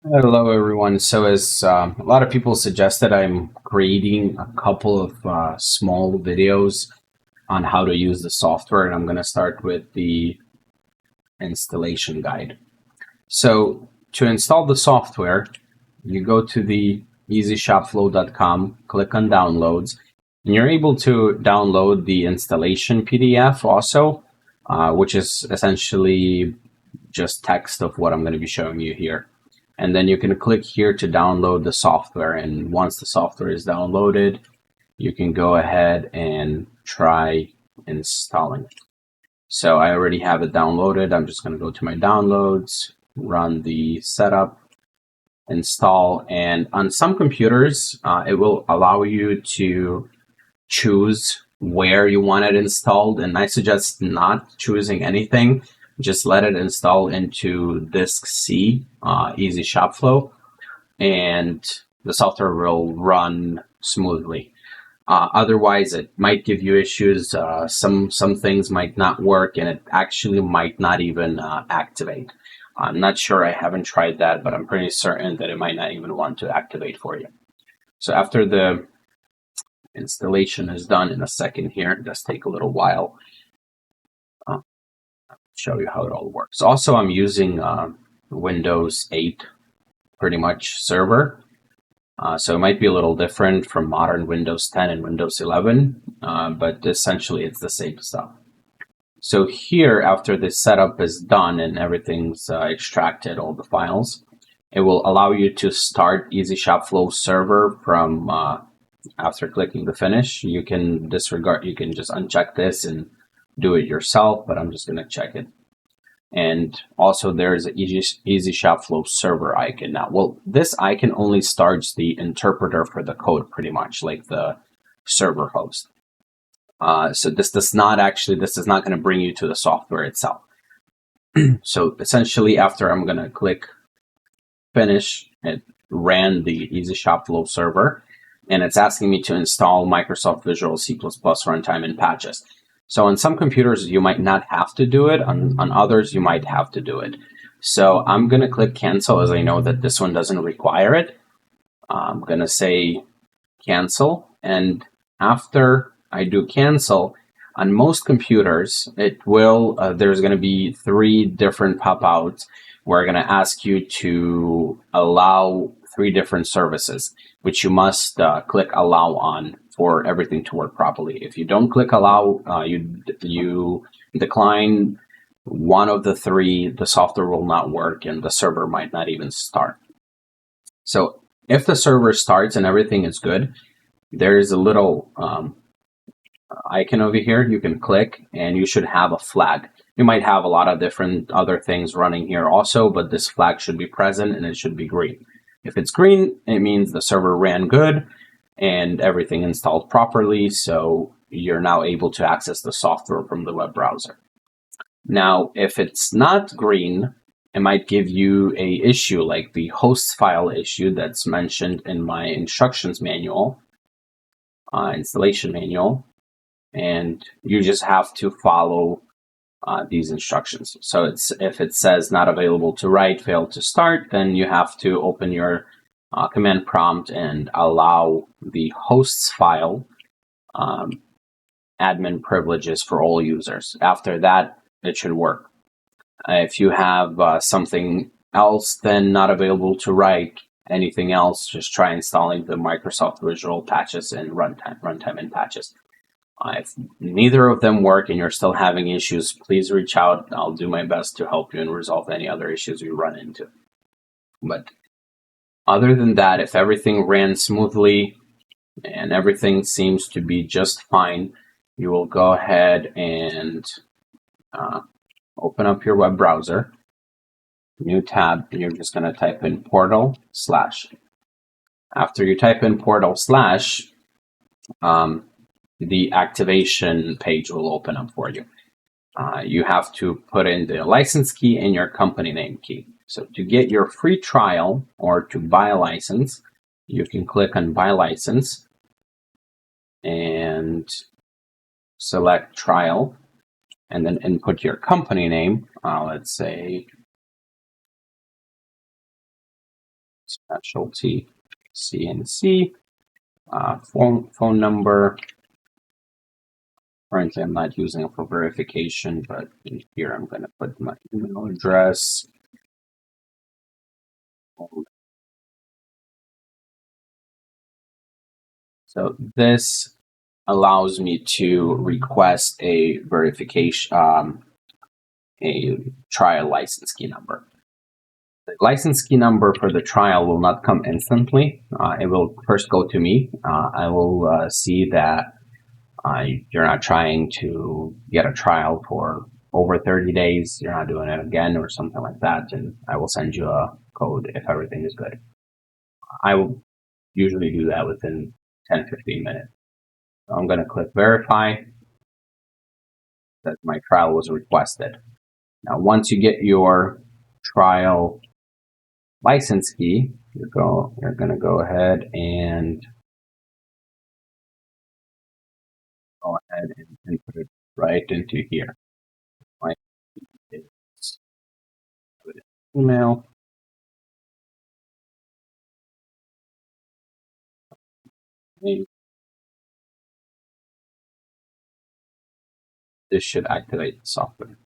Hello, everyone. So, as a lot of people suggested, I'm creating a couple of small videos on how to use the software, and I'm going to start with the installation guide. So, to install the software, you go to the EzShopFlow.com, click on Downloads, and you're able to download the installation PDF also, which is essentially just text of what I'm going to be showing you here. And then you can click here to download the software. And once the software is downloaded, you can go ahead and try installing it. So I already have it downloaded. I'm just going to go to my downloads, run the setup, install. And on some computers, it will allow you to choose where you want it installed. And I suggest not choosing anything. Just let it install into disk C, EzShopFlow, and the software will run smoothly. Otherwise, it might give you issues. Some things might not work, and it actually might not even activate. I'm not sure. I haven't tried that, but I'm pretty certain that it might not even want to activate for you. So after the installation is done in a second here, it does take a little while. I'll show you how it all works. Also, I'm using Windows 8 pretty much server. So it might be a little different from modern Windows 10 and Windows 11, but essentially it's the same stuff. So here, after this setup is done and everything's extracted, all the files, it will allow you to start EzShopFlow server from after clicking the finish. You can disregard, you can just uncheck this and do it yourself, but I'm just going to check it. And also there's an EzShopFlow server icon now. Well, this icon only starts the interpreter for the code pretty much, like the server host. So this is not going to bring you to the software itself. So essentially after I'm going to click finish, it ran the EzShopFlow server, and it's asking me to install Microsoft Visual C++ runtime and patches. So on some computers, you might not have to do it. On others, you might have to do it. So I'm going to click cancel, as I know that this one doesn't require it. I'm going to say cancel. And after I do cancel, on most computers, it will, there's going to be 3 different pop-outs. We're going to ask you to allow 3 different services, which you must click allow on for everything to work properly. If you don't click allow, you decline one of the 3, the software will not work and the server might not even start. So if the server starts and everything is good, there is a little icon over here you can click and you should have a flag. You might have a lot of different other things running here also, but this flag should be present and it should be green. If it's green, it means the server ran good and everything installed properly, so you're now able to access the software from the web browser. Now, if it's not green, it might give you a issue like the host file issue that's mentioned in my instructions manual, installation manual, and you just have to follow these instructions. So if it says not available to write, failed to start, then you have to open your command prompt and allow the hosts file admin privileges for all users. After that, it should work. If you have something else, then not available to write, anything else, just try installing the Microsoft Visual patches and runtime and patches. If neither of them work and you're still having issues, please reach out. I'll do my best to help you and resolve any other issues you run into. But other than that, if everything ran smoothly and everything seems to be just fine, you will go ahead and open up your web browser, new tab, and you're just going to type in portal/. After you type in portal/, the activation page will open up for you. You have to put in the license key and your company name key. So to get your free trial or to buy a license, you can click on buy license and select trial and then input your company name. Let's say specialty CNC, phone number. Currently, I'm not using it for verification, but in here I'm going to put my email address. So this allows me to request a verification, a trial license key number. The license key number for the trial will not come instantly. It will first go to me. I will see that you're not trying to get a trial for over 30 days. You're not doing it again or something like that. And I will send you a code if everything is good. I will usually do that within 10-15 minutes. So I'm going to click verify that my trial was requested. Now, once you get your trial license key, you're going to go ahead and input it right into here. My email. This should activate the software.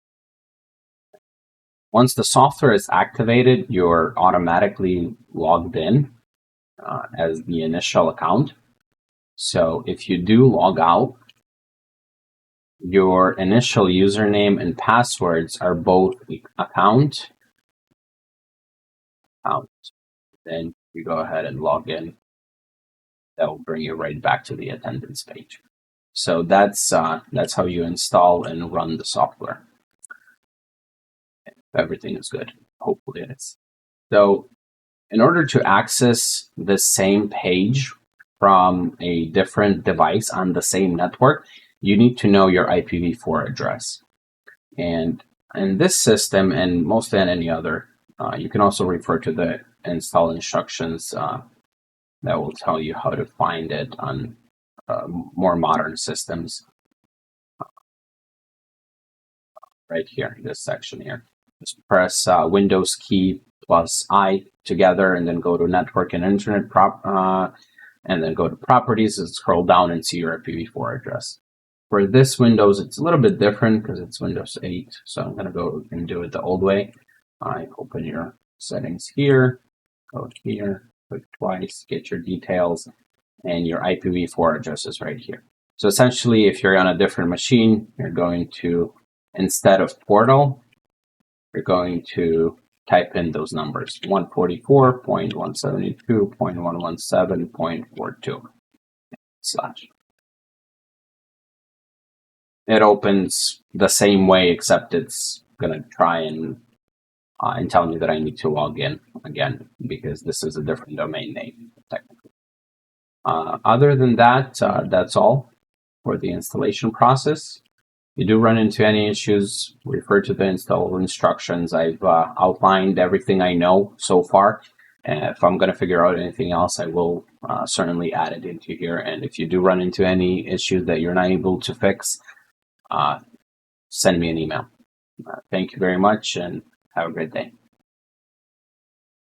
Once the software is activated, you're automatically logged in as the initial account. So if you do log out, your initial username and passwords are both account. Then you go ahead and log in. That will bring you right back to the attendance page. So that's how you install and run the software. If everything is good, hopefully it is. So in order to access the same page from a different device on the same network, you need to know your IPv4 address. And in this system, and mostly in any other, you can also refer to the install instructions that will tell you how to find it on more modern systems. Right here, in this section here. Just press Windows key plus I together, and then go to Network and Internet and then go to Properties and scroll down and see your IPv4 address. For this Windows, it's a little bit different because it's Windows 8. So I'm going to go and do it the old way. I open your settings here, go here, click twice, get your details, and your IPv4 address is right here. So essentially, if you're on a different machine, you're going to, instead of portal, you're going to type in those numbers, 144.172.117.42 /. It opens the same way, except it's going to try and tell me that I need to log in again, because this is a different domain name, technically. Other than that, that's all for the installation process. If you do run into any issues, refer to the install instructions. I've outlined everything I know so far. And if I'm going to figure out anything else, I will certainly add it into here. And if you do run into any issues that you're not able to fix, send me an email. Thank you very much and have a great day.